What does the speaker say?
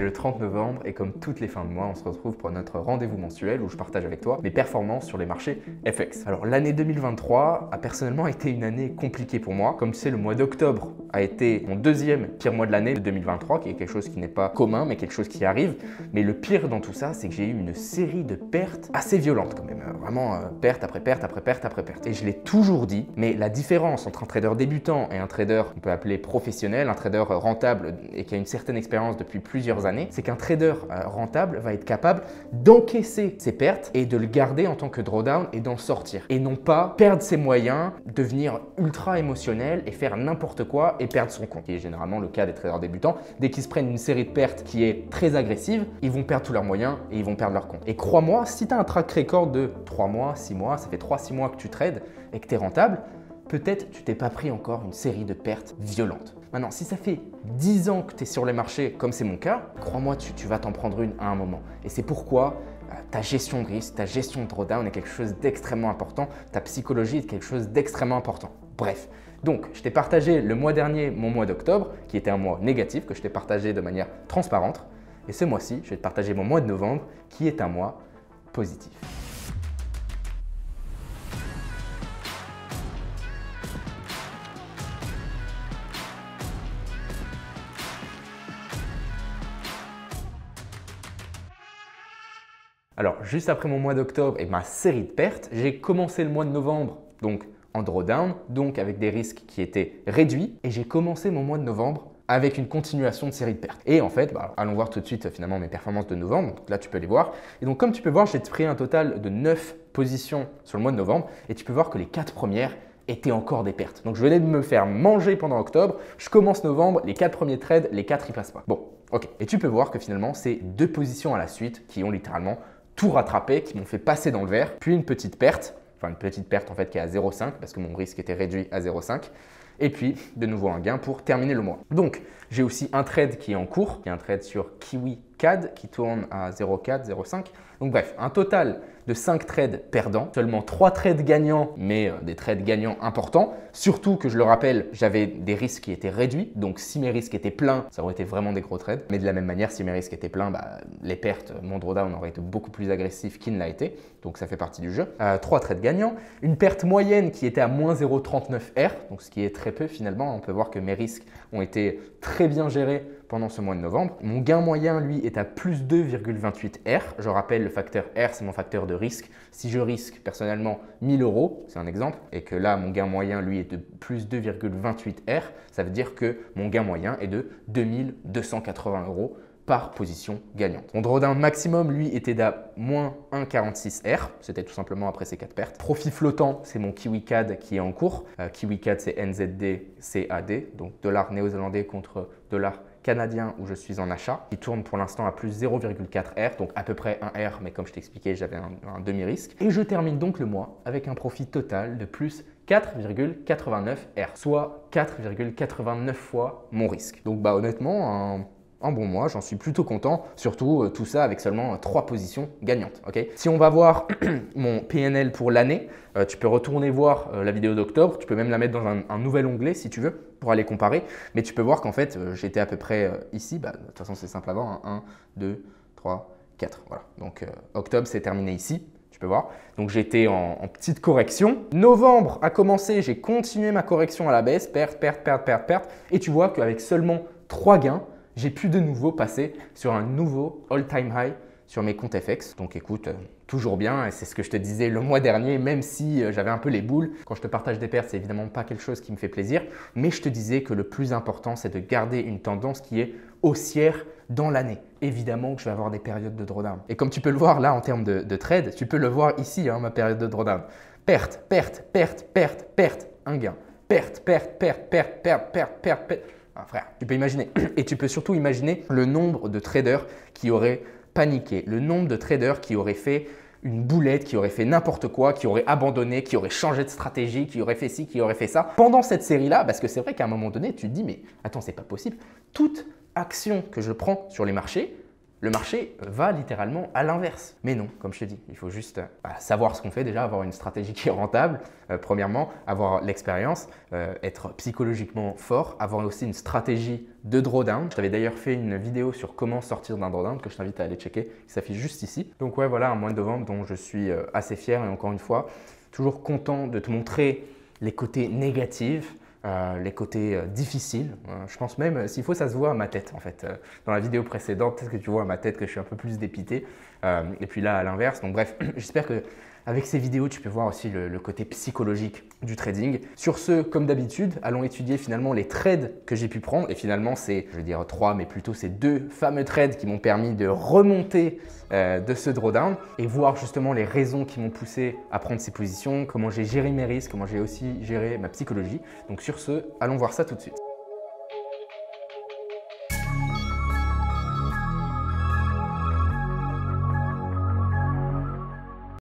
le 30 novembre et comme toutes les fins de mois, on se retrouve pour notre rendez-vous mensuel où je partage avec toi mes performances sur les marchés FX. Alors l'année 2023 a personnellement été une année compliquée pour moi. Comme tu sais, le mois d'octobre a été mon deuxième pire mois de l'année de 2023, qui est quelque chose qui n'est pas commun, mais quelque chose qui arrive. Mais le pire dans tout ça, c'est que j'ai eu une série de pertes assez violentes quand même. Vraiment perte après perte après perte après perte. Et je l'ai toujours dit, mais la différence entre un trader débutant et un trader qu'on peut appeler professionnel, un trader rentable et qui a une certaine expérience depuis plusieurs années, c'est qu'un trader rentable va être capable d'encaisser ses pertes et de le garder en tant que drawdown et d'en sortir. Et non pas perdre ses moyens, devenir ultra émotionnel et faire n'importe quoi et perdre son compte. Qui est généralement le cas des traders débutants. Dès qu'ils se prennent une série de pertes qui est très agressive, ils vont perdre tous leurs moyens et ils vont perdre leur compte. Et crois-moi, si tu as un track record de 3 mois, 6 mois, ça fait 3-6 mois que tu trades et que tu es rentable, peut-être tu t'es pas pris encore une série de pertes violentes. Maintenant, si ça fait 10 ans que tu es sur les marchés, comme c'est mon cas, crois-moi, tu vas t'en prendre une à un moment. Et c'est pourquoi ta gestion de risque, ta gestion de drawdown est quelque chose d'extrêmement important, ta psychologie est quelque chose d'extrêmement important. Bref, donc je t'ai partagé le mois dernier, mon mois d'octobre, qui était un mois négatif, que je t'ai partagé de manière transparente. Et ce mois-ci, je vais te partager mon mois de novembre, qui est un mois positif. Alors, juste après mon mois d'octobre et ma série de pertes, j'ai commencé le mois de novembre donc en drawdown, donc avec des risques qui étaient réduits. Et j'ai commencé mon mois de novembre avec une continuation de série de pertes. Et en fait, allons voir tout de suite finalement mes performances de novembre. Donc là, tu peux les voir. Et donc, comme tu peux voir, j'ai pris un total de 9 positions sur le mois de novembre. Et tu peux voir que les 4 premières étaient encore des pertes. Donc, je venais de me faire manger pendant octobre. Je commence novembre, les 4 premiers trades, les 4 ils passent pas. Bon, ok. Et tu peux voir que finalement, c'est 2 positions à la suite qui ont littéralement tout rattrapé, qui m'ont fait passer dans le vert, puis une petite perte, enfin une petite perte en fait qui est à 0,5 parce que mon risque était réduit à 0,5 et puis de nouveau un gain pour terminer le mois. Donc j'ai aussi un trade qui est en cours, qui est un trade sur KiwiCAD qui tourne à 0,4, 0,5. Donc bref, un total de 5 trades perdants, seulement 3 trades gagnants, mais des trades gagnants importants. Surtout que je le rappelle, j'avais des risques qui étaient réduits. Donc si mes risques étaient pleins, ça aurait été vraiment des gros trades. Mais de la même manière, si mes risques étaient pleins, les pertes, mon drawdown aurait été beaucoup plus agressif qu'il ne l'a été. Donc ça fait partie du jeu. 3 trades gagnants, une perte moyenne qui était à moins 0,39 R, donc ce qui est très peu finalement. On peut voir que mes risques ont été très bien gérés pendant ce mois de novembre. Mon gain moyen, lui, est à plus 2,28 R. Je rappelle, le facteur R, c'est mon facteur de risque. Si je risque personnellement 1000 €, c'est un exemple, et que là, mon gain moyen, lui, est de plus 2,28 R, ça veut dire que mon gain moyen est de 2280 € par position gagnante. Mon drawdown maximum, lui, était d'à moins 1,46 R. C'était tout simplement après ces 4 pertes. Profit flottant, c'est mon KiwiCAD qui est en cours. KiwiCAD, c'est NZD, CAD, donc dollar néo-zélandais contre dollar canadien où je suis en achat. Il tourne pour l'instant à plus 0,4 R, donc à peu près 1 R, mais comme je t'expliquais, j'avais un demi-risque. Et je termine donc le mois avec un profit total de plus 4,89 R, soit 4,89 fois mon risque. Donc honnêtement, un bon mois, j'en suis plutôt content, surtout tout ça avec seulement 3 positions gagnantes. Okay, si on va voir mon PNL pour l'année, tu peux retourner voir la vidéo d'octobre, tu peux même la mettre dans un nouvel onglet si tu veux pour aller comparer, mais tu peux voir qu'en fait j'étais à peu près ici, de toute façon c'est simple à voir, 1, 2, 3, 4, voilà. Donc octobre c'est terminé ici. Tu peux voir. Donc j'étais en petite correction. Novembre a commencé, j'ai continué ma correction à la baisse, perte, perte, perte, perte, perte. Et tu vois qu'avec seulement 3 gains, j'ai pu de nouveau passer sur un nouveau all-time high sur mes comptes FX. Donc écoute, toujours bien, et c'est ce que je te disais le mois dernier, même si j'avais un peu les boules. Quand je te partage des pertes, c'est évidemment pas quelque chose qui me fait plaisir, mais je te disais que le plus important, c'est de garder une tendance qui est haussière dans l'année. Évidemment que je vais avoir des périodes de drawdown. Et comme tu peux le voir là en termes de trade, tu peux le voir ici, ma période de drawdown. Perte, perte, perte, perte, perte, un gain. Perte, perte, perte, perte, perte, perte, perte, perte. Ah, frère, tu peux imaginer. Et tu peux surtout imaginer le nombre de traders qui auraient paniqué, le nombre de traders qui auraient fait une boulette, qui auraient fait n'importe quoi, qui auraient abandonné, qui auraient changé de stratégie, qui auraient fait ci, qui auraient fait ça. Pendant cette série-là, parce que c'est vrai qu'à un moment donné, tu te dis, mais attends, c'est pas possible. Toute action que je prends sur les marchés, le marché va littéralement à l'inverse. Mais non, comme je te dis, il faut juste savoir ce qu'on fait déjà, avoir une stratégie qui est rentable, premièrement, avoir l'expérience, être psychologiquement fort, avoir aussi une stratégie de drawdown. Je t'avais d'ailleurs fait une vidéo sur comment sortir d'un drawdown que je t'invite à aller checker, qui s'affiche juste ici. Donc ouais, voilà un mois de novembre dont je suis assez fier et encore une fois, toujours content de te montrer les côtés négatifs, les côtés difficiles. Je pense même, s'il faut, ça se voit à ma tête en fait. Dans la vidéo précédente, peut-être que tu vois à ma tête que je suis un peu plus dépité. Et puis là, à l'inverse. Donc bref, j'espère que avec ces vidéos, tu peux voir aussi le côté psychologique du trading. Sur ce, comme d'habitude, allons étudier finalement les trades que j'ai pu prendre. Et finalement, c'est, je vais dire 3, mais plutôt ces 2 fameux trades qui m'ont permis de remonter de ce drawdown et voir justement les raisons qui m'ont poussé à prendre ces positions, comment j'ai géré mes risques, comment j'ai aussi géré ma psychologie. Donc sur ce, allons voir ça tout de suite.